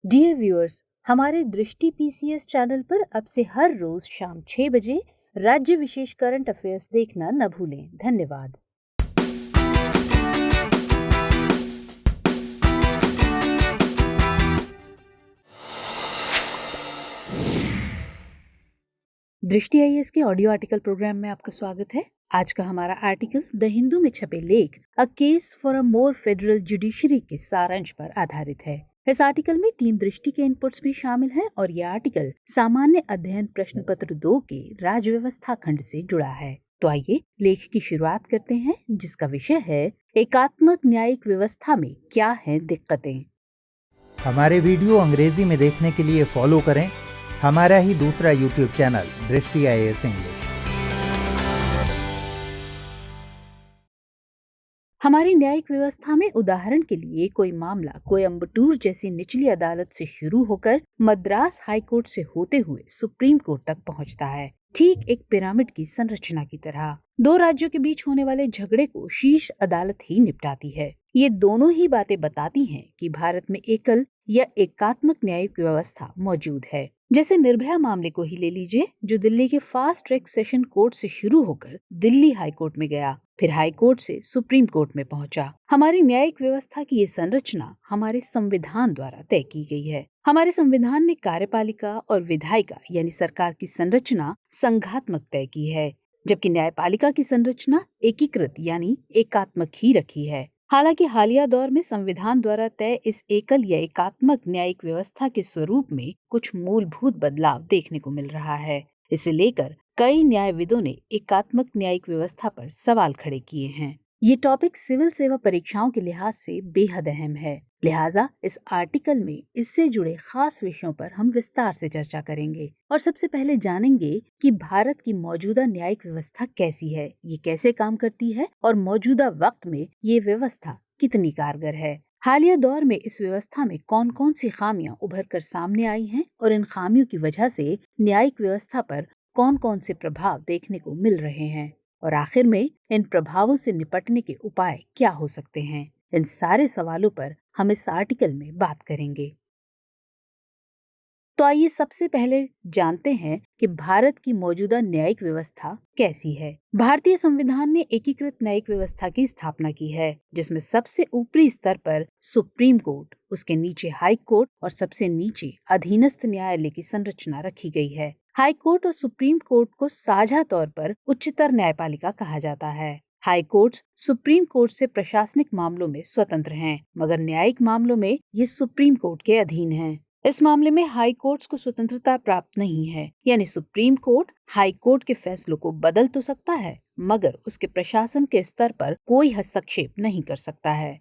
Dear viewers, हमारे दृष्टि PCS channel पर अब से हर रोज शाम 6 बजे राज्य विशेष करंट अफेयर्स देखना न भूलें। धन्यवाद। दृष्टि आईएएस के ऑडियो आर्टिकल प्रोग्राम में आपका स्वागत है। आज का हमारा आर्टिकल द हिंदू में छपे लेख a case for a more federal judiciary के सारांश पर आधारित है। इस आर्टिकल में टीम दृष्टि के इनपुट्स भी शामिल हैं और यह आर्टिकल सामान्य अध्ययन प्रश्न पत्र 2 के राज्य व्यवस्था खंड से जुड़ा है। तो आइए लेख की शुरुआत करते हैं, जिसका विषय है एकात्मक न्यायिक व्यवस्था में क्या है दिक्कतें। हमारे वीडियो अंग्रेजी में देखने के लिए फॉलो करें हमारा ही दूसरा यूट्यूब चैनल दृष्टि आईएएस इंग्लिश। हमारी न्यायिक व्यवस्था में उदाहरण के लिए कोई मामला कोयम्बटूर जैसी निचली अदालत से शुरू होकर मद्रास हाई कोर्ट से होते हुए सुप्रीम कोर्ट तक पहुंचता है, ठीक एक पिरामिड की संरचना की तरह। दो राज्यों के बीच होने वाले झगड़े को शीर्ष अदालत ही निपटाती है। ये दोनों ही बातें बताती हैं कि भारत में एकल या एकात्मक न्यायिक व्यवस्था मौजूद है। जैसे निर्भया मामले को ही ले लीजिए, जो दिल्ली के फास्ट ट्रैक सेशन कोर्ट से शुरू होकर दिल्ली हाई कोर्ट में गया, फिर हाई कोर्ट से सुप्रीम कोर्ट में पहुंचा। हमारी न्यायिक व्यवस्था की ये संरचना हमारे संविधान द्वारा तय की गई है। हमारे संविधान ने कार्यपालिका और विधायिका यानी सरकार की संरचना संघात्मक तय की है, जबकि न्यायपालिका की संरचना एकीकृत यानी एकात्मक ही रखी है। हालांकि हालिया दौर में संविधान द्वारा तय इस एकल या एकात्मक न्यायिक व्यवस्था के स्वरूप में कुछ मूलभूत बदलाव देखने को मिल रहा है। इसे लेकर कई न्यायविदों ने एकात्मक न्यायिक व्यवस्था पर सवाल खड़े किए हैं। ये टॉपिक सिविल सेवा परीक्षाओं के लिहाज से बेहद अहम है, लिहाजा इस आर्टिकल में इससे जुड़े खास विषयों पर हम विस्तार से चर्चा करेंगे। और सबसे पहले जानेंगे कि भारत की मौजूदा न्यायिक व्यवस्था कैसी है, ये कैसे काम करती है और मौजूदा वक्त में ये व्यवस्था कितनी कारगर है। हालिया दौर में इस व्यवस्था में कौन कौन सी खामियां उभर कर सामने आई हैं और इन खामियों की वजह से न्यायिक व्यवस्था पर कौन कौन से प्रभाव देखने को मिल रहे हैं, और आखिर में इन प्रभावों से निपटने के उपाय क्या हो सकते हैं। इन सारे सवालों पर हम इस आर्टिकल में बात करेंगे। तो आइए सबसे पहले जानते हैं कि भारत की मौजूदा न्यायिक व्यवस्था कैसी है। भारतीय संविधान ने एकीकृत न्यायिक व्यवस्था की स्थापना की है, जिसमें सबसे ऊपरी स्तर पर सुप्रीम कोर्ट, उसके नीचे हाई कोर्ट और सबसे नीचे अधीनस्थ न्यायालय की संरचना रखी गई है। हाई कोर्ट और सुप्रीम कोर्ट को साझा तौर पर उच्चतर न्यायपालिका कहा जाता है। हाई कोर्ट्स सुप्रीम कोर्ट से प्रशासनिक मामलों में स्वतंत्र हैं, मगर न्यायिक मामलों में ये सुप्रीम कोर्ट के अधीन हैं। इस मामले में हाई कोर्ट्स को स्वतंत्रता प्राप्त नहीं है, यानी सुप्रीम कोर्ट हाई कोर्ट के फैसलों को बदल तो सकता है, मगर उसके प्रशासन के स्तर पर कोई हस्तक्षेप नहीं कर सकता है।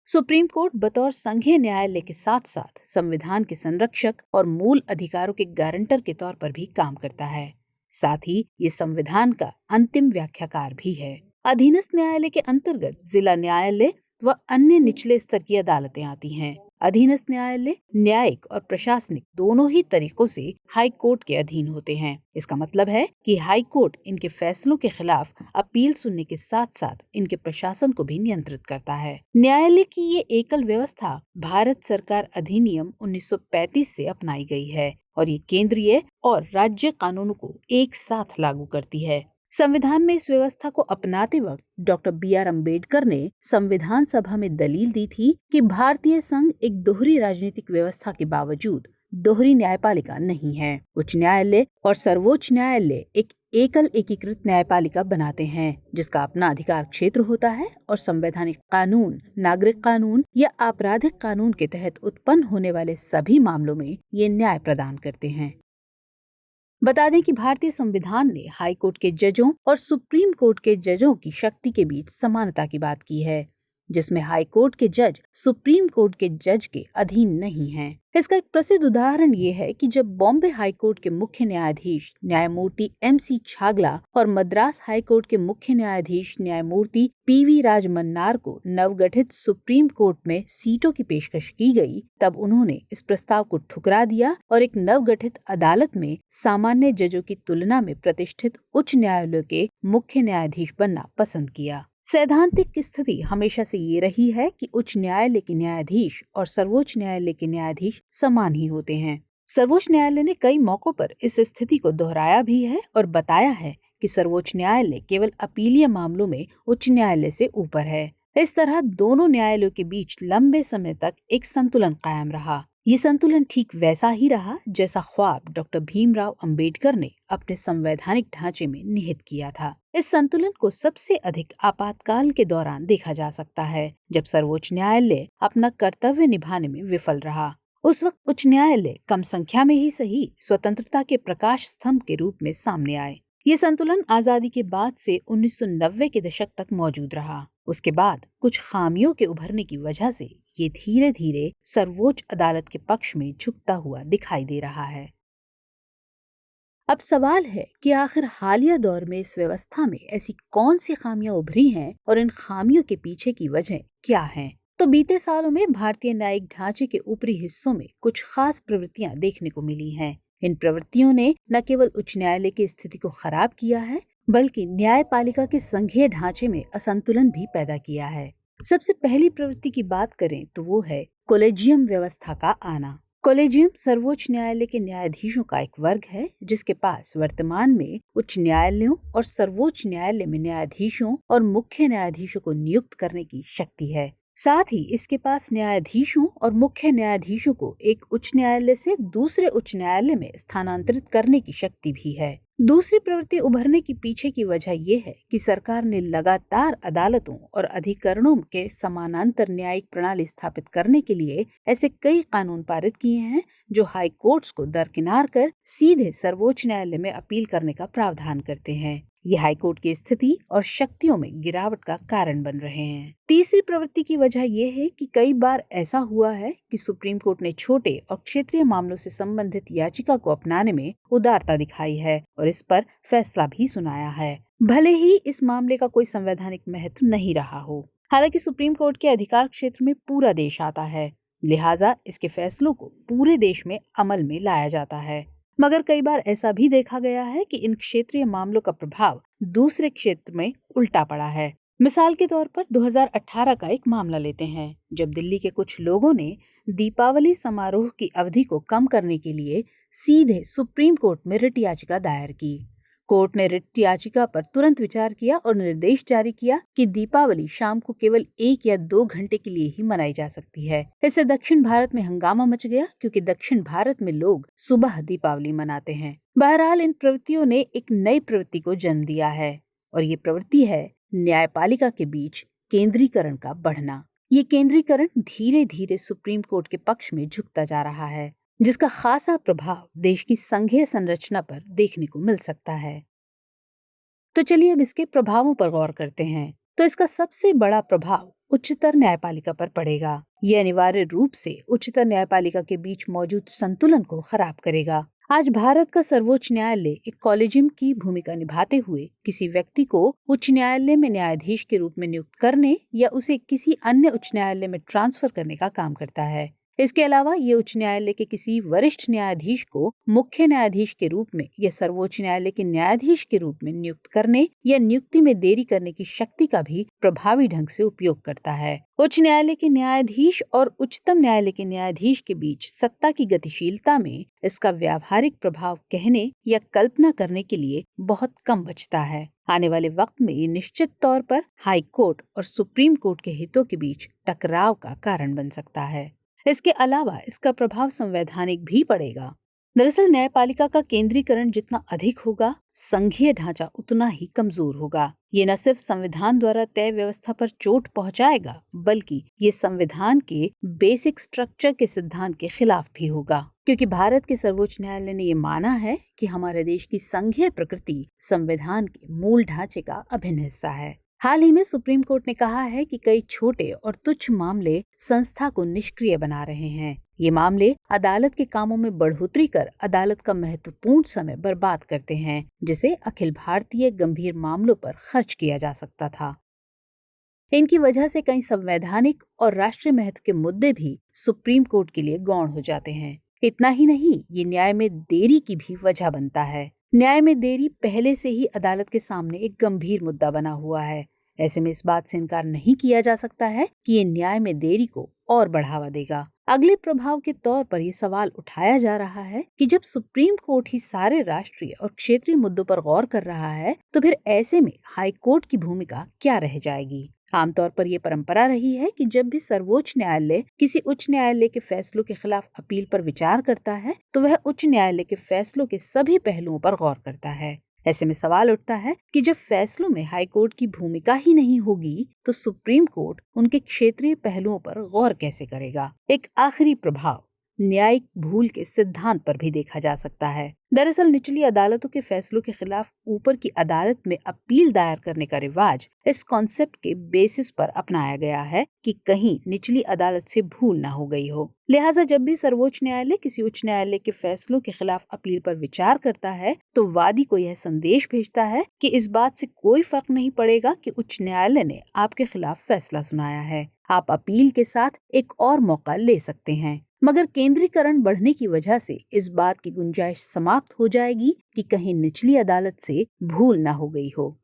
सुप्रीम कोर्ट बतौर संघीय न्यायालय के साथ साथ संविधान के संरक्षक और मूल अधिकारों के गारंटर के तौर पर भी काम करता है। साथ ही ये संविधान का अंतिम व्याख्याकार भी है। अधीनस्थ न्यायालय के अंतर्गत जिला न्यायालय व अन्य निचले स्तर की अदालतें आती हैं। अधीनस्थ न्यायालय न्यायिक और प्रशासनिक दोनों ही तरीकों से हाई कोर्ट के अधीन होते हैं। इसका मतलब है कि हाई कोर्ट इनके फैसलों के खिलाफ अपील सुनने के साथ साथ इनके प्रशासन को भी नियंत्रित करता है। न्यायालय की ये एकल व्यवस्था भारत सरकार अधिनियम 1935 से अपनाई गई है और ये केंद्रीय और राज्य कानूनों को एक साथ लागू करती है। संविधान में इस व्यवस्था को अपनाते वक्त डॉक्टर BR अम्बेडकर ने संविधान सभा में दलील दी थी कि भारतीय संघ एक दोहरी राजनीतिक व्यवस्था के बावजूद दोहरी न्यायपालिका नहीं है। उच्च न्यायालय और सर्वोच्च न्यायालय एक एकल एकीकृत न्यायपालिका बनाते हैं, जिसका अपना अधिकार क्षेत्र होता है और संवैधानिक कानून, नागरिक कानून या आपराधिक कानून के तहत उत्पन्न होने वाले सभी मामलों में ये न्याय प्रदान करते हैं। बता दें कि भारतीय संविधान ने हाई कोर्ट के जजों और सुप्रीम कोर्ट के जजों की शक्ति के बीच समानता की बात की है, जिसमें हाई कोर्ट के जज सुप्रीम कोर्ट के जज के अधीन नहीं हैं। इसका एक प्रसिद्ध उदाहरण ये है कि जब बॉम्बे हाई कोर्ट के मुख्य न्यायाधीश न्यायमूर्ति MC छागला और मद्रास हाई कोर्ट के मुख्य न्यायाधीश न्यायमूर्ति PV राजमन्नार को नवगठित सुप्रीम कोर्ट में सीटों की पेशकश की गई, तब उन्होंने इस प्रस्ताव को ठुकरा दिया और एक नवगठित अदालत में सामान्य जजों की तुलना में प्रतिष्ठित उच्च न्यायालयों के मुख्य न्यायाधीश बनना पसंद किया। सैद्धांतिक स्थिति हमेशा से ये रही है कि उच्च न्यायालय के न्यायाधीश और सर्वोच्च न्यायालय के न्यायाधीश समान ही होते हैं। सर्वोच्च न्यायालय ने कई मौकों पर इस स्थिति को दोहराया भी है और बताया है कि सर्वोच्च न्यायालय केवल अपीलीय मामलों में उच्च न्यायालय से ऊपर है। इस तरह दोनों न्यायालयों के बीच लंबे समय तक एक संतुलन कायम रहा। ये संतुलन ठीक वैसा ही रहा जैसा ख्वाब डॉक्टर भीमराव अंबेडकर ने अपने संवैधानिक ढांचे में निहित किया था। इस संतुलन को सबसे अधिक आपातकाल के दौरान देखा जा सकता है, जब सर्वोच्च न्यायालय अपना कर्तव्य निभाने में विफल रहा। उस वक्त उच्च न्यायालय कम संख्या में ही सही स्वतंत्रता के प्रकाश स्तंभ के रूप में सामने आए। ये संतुलन आजादी के बाद से 1990 के दशक तक मौजूद रहा। उसके बाद कुछ खामियों के उभरने की वजह से ये धीरे धीरे सर्वोच्च अदालत के पक्ष में झुकता हुआ दिखाई दे रहा है। अब सवाल है कि आखिर हालिया दौर में इस व्यवस्था में ऐसी कौन सी खामियां उभरी हैं और इन खामियों के पीछे की वजह क्या है। तो बीते सालों में भारतीय न्यायिक ढांचे के ऊपरी हिस्सों में कुछ खास प्रवृत्तियां देखने को मिली हैं। इन प्रवृत्तियों ने न केवल उच्च न्यायालय की स्थिति को खराब किया है, बल्कि न्यायपालिका के संघीय ढांचे में असंतुलन भी पैदा किया है। सबसे पहली प्रवृत्ति की बात करें तो वो है कोलेजियम व्यवस्था का आना। कोलेजियम सर्वोच्च न्यायालय के न्यायाधीशों का एक वर्ग है जिसके पास वर्तमान में उच्च न्यायालयों और सर्वोच्च न्यायालय में न्यायाधीशों और मुख्य न्यायाधीशों को नियुक्त करने की शक्ति है। साथ ही इसके पास न्यायाधीशों और मुख्य न्यायाधीशों को एक उच्च न्यायालय से दूसरे उच्च न्यायालय में स्थानांतरित करने की शक्ति भी है। दूसरी प्रवृत्ति उभरने की पीछे की वजह यह है कि सरकार ने लगातार अदालतों और अधिकरणों के समानांतर न्यायिक प्रणाली स्थापित करने के लिए ऐसे कई कानून पारित किए हैं जो हाई कोर्ट्स को दरकिनार कर सीधे सर्वोच्च न्यायालय में अपील करने का प्रावधान करते हैं। ये हाईकोर्ट की स्थिति और शक्तियों में गिरावट का कारण बन रहे हैं। तीसरी प्रवृत्ति की वजह यह है कि कई बार ऐसा हुआ है कि सुप्रीम कोर्ट ने छोटे और क्षेत्रीय मामलों से संबंधित याचिका को अपनाने में उदारता दिखाई है और इस पर फैसला भी सुनाया है, भले ही इस मामले का कोई संवैधानिक महत्व नहीं रहा हो। हालांकि सुप्रीम कोर्ट के अधिकार क्षेत्र में पूरा देश आता है, लिहाजा इसके फैसलों को पूरे देश में अमल में लाया जाता है। मगर कई बार ऐसा भी देखा गया है कि इन क्षेत्रीय मामलों का प्रभाव दूसरे क्षेत्र में उल्टा पड़ा है। मिसाल के तौर पर 2018 का एक मामला लेते हैं, जब दिल्ली के कुछ लोगों ने दीपावली समारोह की अवधि को कम करने के लिए सीधे सुप्रीम कोर्ट में रिट याचिका दायर की। कोर्ट ने रिट याचिका पर तुरंत विचार किया और निर्देश जारी किया कि दीपावली शाम को केवल 1 या 2 घंटे के लिए ही मनाई जा सकती है। इससे दक्षिण भारत में हंगामा मच गया, क्योंकि दक्षिण भारत में लोग सुबह दीपावली मनाते हैं। बहरहाल इन प्रवृत्तियों ने एक नई प्रवृत्ति को जन्म दिया है और ये प्रवृत्ति है न्यायपालिका के बीच केंद्रीकरण का बढ़ना। ये केंद्रीकरण धीरे धीरे सुप्रीम कोर्ट के पक्ष में झुकता जा रहा है, जिसका खासा प्रभाव देश की संघीय संरचना पर देखने को मिल सकता है। तो चलिए अब इसके प्रभावों पर गौर करते हैं। तो इसका सबसे बड़ा प्रभाव उच्चतर न्यायपालिका पर पड़ेगा। ये अनिवार्य रूप से उच्चतर न्यायपालिका के बीच मौजूद संतुलन को खराब करेगा। आज भारत का सर्वोच्च न्यायालय एक कॉलेजियम की भूमिका निभाते हुए किसी व्यक्ति को उच्च न्यायालय में न्यायाधीश के रूप में नियुक्त करने या उसे किसी अन्य उच्च न्यायालय में ट्रांसफर करने का काम करता है। इसके अलावा ये उच्च न्यायालय के किसी वरिष्ठ न्यायाधीश को मुख्य न्यायाधीश के रूप में या सर्वोच्च न्यायालय के न्यायाधीश के रूप में नियुक्त करने या नियुक्ति में देरी करने की शक्ति का भी प्रभावी ढंग से उपयोग करता है। उच्च न्यायालय के न्यायाधीश और उच्चतम न्यायालय के न्यायाधीश के बीच सत्ता की गतिशीलता में इसका व्यावहारिक प्रभाव कहने या कल्पना करने के लिए बहुत कम बचता है। आने वाले वक्त में ये निश्चित तौर पर हाई कोर्ट और सुप्रीम कोर्ट के हितों के बीच टकराव का कारण बन सकता है। इसके अलावा इसका प्रभाव संवैधानिक भी पड़ेगा। दरअसल न्यायपालिका का केंद्रीकरण जितना अधिक होगा, संघीय ढांचा उतना ही कमजोर होगा। ये न सिर्फ संविधान द्वारा तय व्यवस्था पर चोट पहुंचाएगा, बल्कि ये संविधान के बेसिक स्ट्रक्चर के सिद्धांत के खिलाफ भी होगा, क्योंकि भारत के सर्वोच्च न्यायालय ने ये माना है कि हमारे देश की संघीय प्रकृति संविधान के मूल ढांचे का अभिन्न हिस्सा है। हाल ही में सुप्रीम कोर्ट ने कहा है कि कई छोटे और तुच्छ मामले संस्था को निष्क्रिय बना रहे हैं। ये मामले अदालत के कामों में बढ़ोतरी कर अदालत का महत्वपूर्ण समय बर्बाद करते हैं, जिसे अखिल भारतीय गंभीर मामलों पर खर्च किया जा सकता था। इनकी वजह से कई संवैधानिक और राष्ट्रीय महत्व के मुद्दे भी सुप्रीम कोर्ट के लिए गौण हो जाते हैं। इतना ही नहीं, ये न्याय में देरी की भी वजह बनता है। न्याय में देरी पहले से ही अदालत के सामने एक गंभीर मुद्दा बना हुआ है। ऐसे में इस बात से इनकार नहीं किया जा सकता है कि ये न्याय में देरी को और बढ़ावा देगा। अगले प्रभाव के तौर पर ये सवाल उठाया जा रहा है कि जब सुप्रीम कोर्ट ही सारे राष्ट्रीय और क्षेत्रीय मुद्दों पर गौर कर रहा है, तो फिर ऐसे में हाई कोर्ट की भूमिका क्या रह जाएगी। आमतौर पर यह परंपरा रही है कि जब भी सर्वोच्च न्यायालय किसी उच्च न्यायालय के फैसलों के खिलाफ अपील पर विचार करता है, तो वह उच्च न्यायालय के फैसलों के सभी पहलुओं पर गौर करता है। ऐसे में सवाल उठता है कि जब फैसलों में हाई कोर्ट की भूमिका ही नहीं होगी, तो सुप्रीम कोर्ट उनके क्षेत्रीय पहलुओं पर गौर कैसे करेगा। एक आखिरी प्रभाव न्यायिक भूल के सिद्धांत पर भी देखा जा सकता है। दरअसल निचली अदालतों के फैसलों के खिलाफ ऊपर की अदालत में अपील दायर करने का रिवाज इस कॉन्सेप्ट के बेसिस पर अपनाया गया है कि कहीं निचली अदालत से भूल ना हो गई हो। लिहाजा जब भी सर्वोच्च न्यायालय किसी उच्च न्यायालय के फैसलों के खिलाफ अपील पर विचार करता है, तो वादी को यह संदेश भेजता है कि इस बात से कोई फर्क नहीं पड़ेगा कि उच्च न्यायालय ने आपके खिलाफ फैसला सुनाया है, आप अपील के साथ एक और मौका ले सकते हैं। मगर केंद्रीकरण बढ़ने की वजह से इस बात की गुंजाइश समाप्त हो जाएगी कि कहीं निचली अदालत से भूल ना हो गई हो।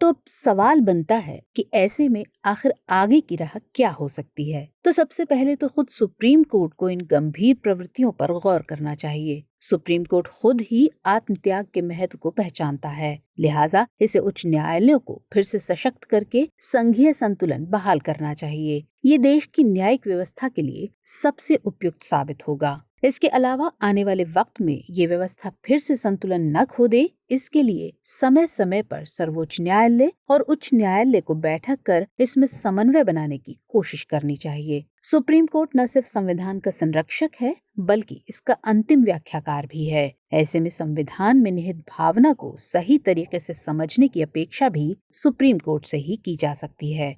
तो अब सवाल बनता है कि ऐसे में आखिर आगे की राह क्या हो सकती है। तो सबसे पहले तो खुद सुप्रीम कोर्ट को इन गंभीर प्रवृत्तियों पर गौर करना चाहिए। सुप्रीम कोर्ट खुद ही आत्मत्याग के महत्व को पहचानता है, लिहाजा इसे उच्च न्यायालयों को फिर से सशक्त करके संघीय संतुलन बहाल करना चाहिए। ये देश की न्यायिक व्यवस्था के लिए सबसे उपयुक्त साबित होगा। इसके अलावा आने वाले वक्त में ये व्यवस्था फिर से संतुलन न खो दे, इसके लिए समय समय पर सर्वोच्च न्यायालय और उच्च न्यायालय को बैठक कर इसमें समन्वय बनाने की कोशिश करनी चाहिए। सुप्रीम कोर्ट न सिर्फ संविधान का संरक्षक है, बल्कि इसका अंतिम व्याख्याकार भी है। ऐसे में संविधान में निहित भावना को सही तरीके से समझने की अपेक्षा भी सुप्रीम कोर्ट से ही की जा सकती है।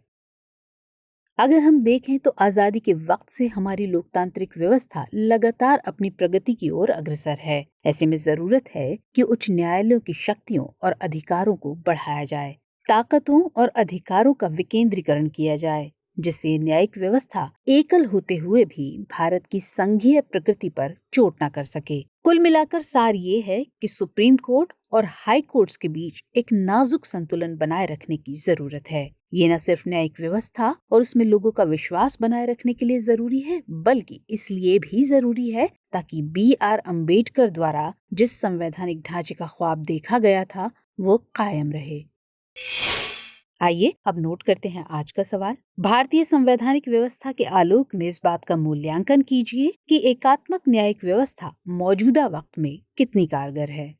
अगर हम देखें तो आजादी के वक्त से हमारी लोकतांत्रिक व्यवस्था लगातार अपनी प्रगति की ओर अग्रसर है। ऐसे में जरूरत है कि उच्च न्यायालयों की शक्तियों और अधिकारों को बढ़ाया जाए, ताकतों और अधिकारों का विकेंद्रीकरण किया जाए, जिससे न्यायिक व्यवस्था एकल होते हुए भी भारत की संघीय प्रकृति पर चोट न कर सके। कुल मिलाकर सार ये है कि सुप्रीम कोर्ट और हाई कोर्ट्स के बीच एक नाजुक संतुलन बनाए रखने की जरूरत है। ये न सिर्फ न्यायिक व्यवस्था और उसमें लोगों का विश्वास बनाए रखने के लिए जरूरी है, बल्कि इसलिए भी जरूरी है ताकि B.R. अम्बेडकर द्वारा जिस संवैधानिक ढांचे का ख्वाब देखा गया था वो कायम रहे। आइए अब नोट करते हैं आज का सवाल। भारतीय संवैधानिक व्यवस्था के आलोक में इस बात का मूल्यांकन कीजिए कि एकात्मक न्यायिक व्यवस्था मौजूदा वक्त में कितनी कारगर है।